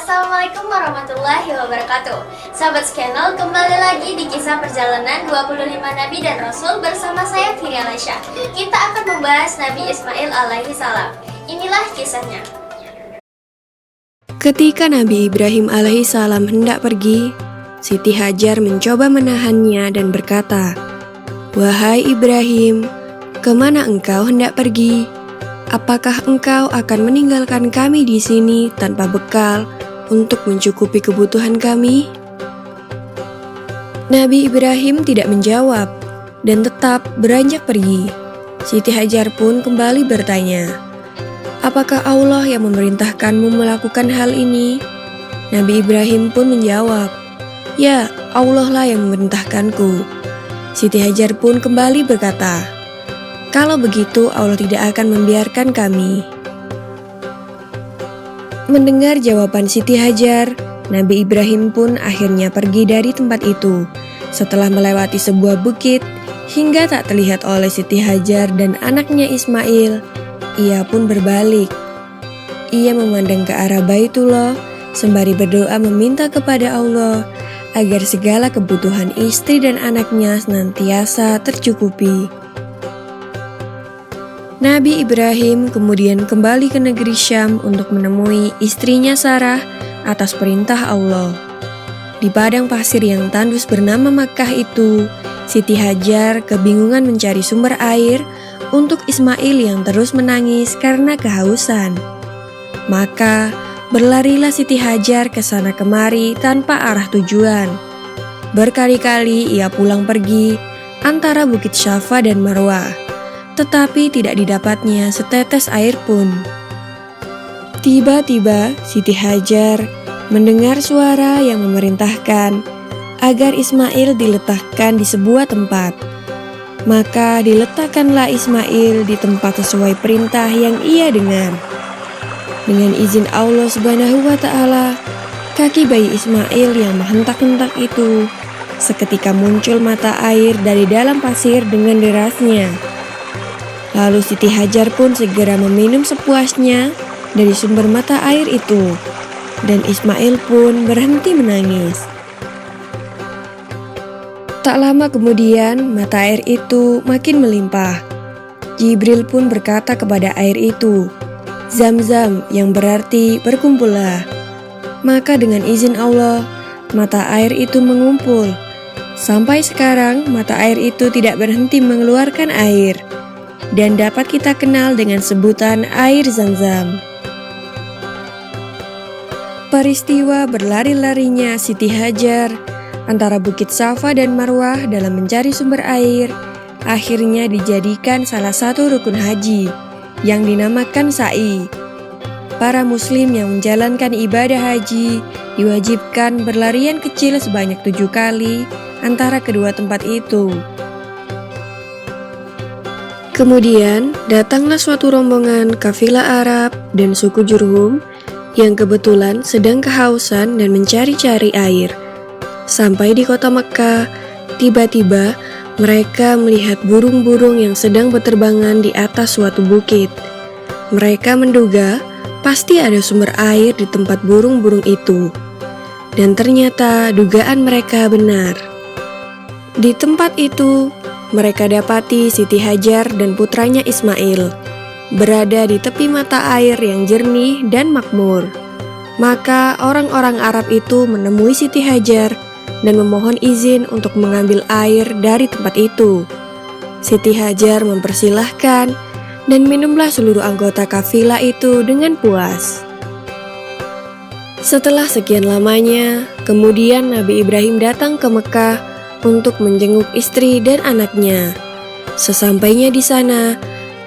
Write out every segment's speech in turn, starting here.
Assalamualaikum warahmatullahi wabarakatuh. Sahabat Channel, kembali lagi di kisah perjalanan 25 Nabi dan Rasul bersama saya Firi Alaisyah. Kita akan membahas Nabi Ismail alaihi salam. Inilah kisahnya. Ketika Nabi Ibrahim alaihi salam hendak pergi, Siti Hajar mencoba menahannya dan berkata, "Wahai Ibrahim, kemana engkau hendak pergi? Apakah engkau akan meninggalkan kami di sini tanpa bekal untuk mencukupi kebutuhan kami?" Nabi Ibrahim tidak menjawab dan tetap beranjak pergi. Siti Hajar pun kembali bertanya, "Apakah Allah yang memerintahkanmu melakukan hal ini?" Nabi Ibrahim pun menjawab, "Ya, Allah lah yang memerintahkanku." Siti Hajar pun kembali berkata, "Kalau begitu Allah tidak akan membiarkan kami." Mendengar jawaban Siti Hajar, Nabi Ibrahim pun akhirnya pergi dari tempat itu. Setelah melewati sebuah bukit, hingga tak terlihat oleh Siti Hajar dan anaknya Ismail, ia pun berbalik. Ia memandang ke arah Baitullah, sembari berdoa meminta kepada Allah agar segala kebutuhan istri dan anaknya senantiasa tercukupi. Nabi Ibrahim kemudian kembali ke negeri Syam untuk menemui istrinya Sarah atas perintah Allah. Di padang pasir yang tandus bernama Makkah itu, Siti Hajar kebingungan mencari sumber air untuk Ismail yang terus menangis karena kehausan. Maka berlarilah Siti Hajar ke sana kemari tanpa arah tujuan. Berkali-kali ia pulang pergi antara Bukit Syafa dan Marwah, tetapi tidak didapatnya setetes air pun. Tiba-tiba Siti Hajar mendengar suara yang memerintahkan agar Ismail diletakkan di sebuah tempat. Maka diletakkanlah Ismail di tempat sesuai perintah yang ia dengar. Dengan izin Allah Subhanahu wa Ta'ala, kaki bayi Ismail yang menghentak-hentak itu seketika muncul mata air dari dalam pasir dengan derasnya. Lalu Siti Hajar pun segera meminum sepuasnya dari sumber mata air itu, dan Ismail pun berhenti menangis. Tak lama kemudian mata air itu makin melimpah. Jibril pun berkata kepada air itu, "Zam-zam," yang berarti berkumpullah. Maka dengan izin Allah, mata air itu mengumpul. Sampai sekarang mata air itu tidak berhenti mengeluarkan air, dan dapat kita kenal dengan sebutan air Zam-zam. Peristiwa berlari-larinya Siti Hajar antara Bukit Safa dan Marwah dalam mencari sumber air akhirnya dijadikan salah satu rukun haji yang dinamakan sa'i. Para muslim yang menjalankan ibadah haji diwajibkan berlarian kecil sebanyak 7 kali antara kedua tempat itu. Kemudian datanglah suatu rombongan kafilah Arab dan suku Jurhum yang kebetulan sedang kehausan dan mencari-cari air. Sampai di kota Mekkah, tiba-tiba mereka melihat burung-burung yang sedang berterbangan di atas suatu bukit. Mereka menduga pasti ada sumber air di tempat burung-burung itu. Dan ternyata dugaan mereka benar. Di tempat itu, mereka dapati Siti Hajar dan putranya Ismail berada di tepi mata air yang jernih dan makmur. Maka orang-orang Arab itu menemui Siti Hajar dan memohon izin untuk mengambil air dari tempat itu. Siti Hajar mempersilahkan dan minumlah seluruh anggota kafilah itu dengan puas. Setelah sekian lamanya, kemudian Nabi Ibrahim datang ke Mekkah untuk menjenguk istri dan anaknya. Sesampainya di sana,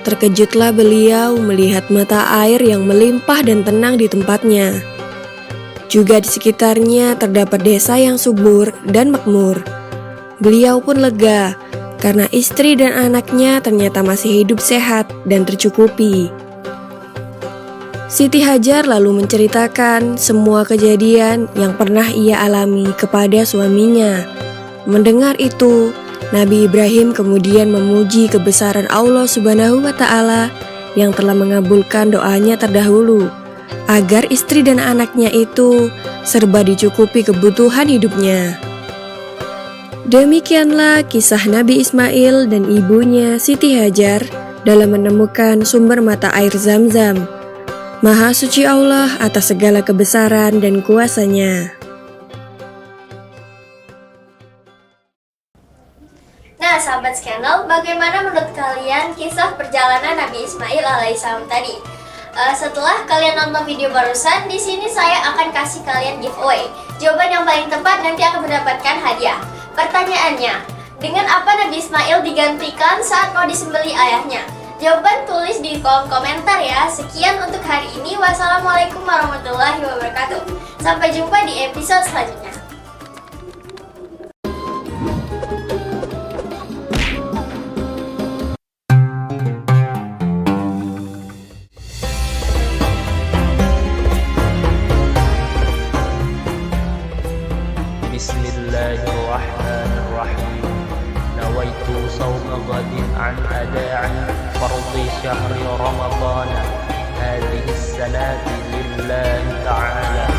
terkejutlah beliau melihat mata air yang melimpah dan tenang di tempatnya. Juga di sekitarnya terdapat desa yang subur dan makmur. Beliau pun lega karena istri dan anaknya ternyata masih hidup sehat dan tercukupi. Siti Hajar lalu menceritakan semua kejadian yang pernah ia alami kepada suaminya. Mendengar itu, Nabi Ibrahim kemudian memuji kebesaran Allah Subhanahu wa Ta'ala yang telah mengabulkan doanya terdahulu. agar istri dan anaknya itu serba dicukupi kebutuhan hidupnya. Demikianlah kisah Nabi Ismail dan ibunya Siti Hajar dalam menemukan sumber mata air Zam-Zam. Maha suci Allah atas segala kebesaran dan kuasa-Nya. Nah, sahabat channel, bagaimana menurut kalian kisah perjalanan Nabi Ismail alaihissalam tadi? Setelah kalian nonton video barusan, di sini saya akan kasih kalian giveaway. Jawaban yang paling tepat nanti akan mendapatkan hadiah. Pertanyaannya, dengan apa Nabi Ismail digantikan saat mau disembelih ayahnya? Jawaban tulis di kolom komentar ya. Sekian untuk hari ini. Wassalamualaikum warahmatullahi wabarakatuh. Sampai jumpa di episode selanjutnya. Bismillahirrahmanirrahim. Nawaitu sawma ghadin an ada'i fardi syahri Ramadan hadhihi sanati lillahi ta'ala.